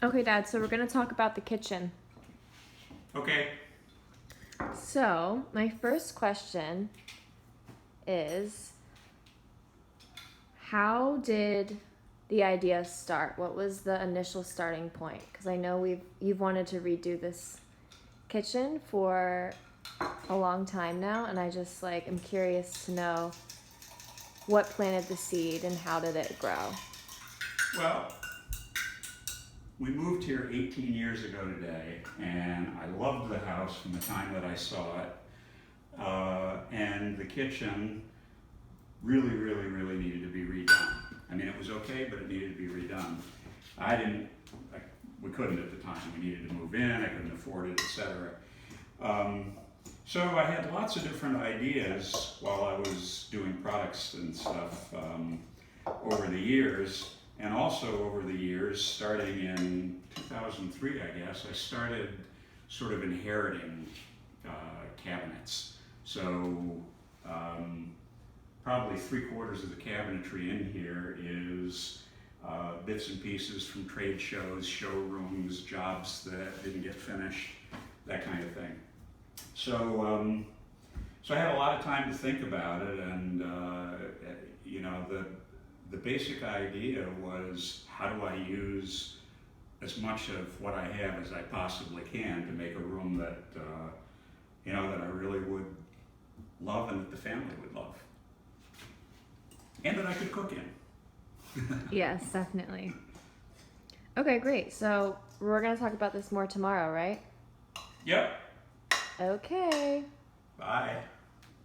Okay, Dad, so we're going to talk about the kitchen. Okay. So, my first question is, how did the idea start? What was the initial starting point? Because I know you've wanted to redo this kitchen for a long time now, and I just am curious to know what planted the seed and how did it grow? Well, we moved here 18 years ago today, and I loved the house from the time that I saw it. And the kitchen really needed to be redone. I mean, it was okay, but it needed to be redone. I didn't, I, we couldn't at the time. We needed to move in, I couldn't afford it, etc. So I had lots of different ideas while I was doing products and stuff over the years. And also over the years, starting in 2003, I guess, I started sort of inheriting cabinets. So probably 3/4 of the cabinetry in here is bits and pieces from trade shows, showrooms, jobs that didn't get finished, that kind of thing. So, so I had a lot of time to think about it, and the basic idea was, how do I use as much of what I have as I possibly can to make a room that that I really would love and that the family would love, and that I could cook in. Yes, definitely. Okay, great. So, we're going to talk about this more tomorrow, right? Yep. Okay. Bye.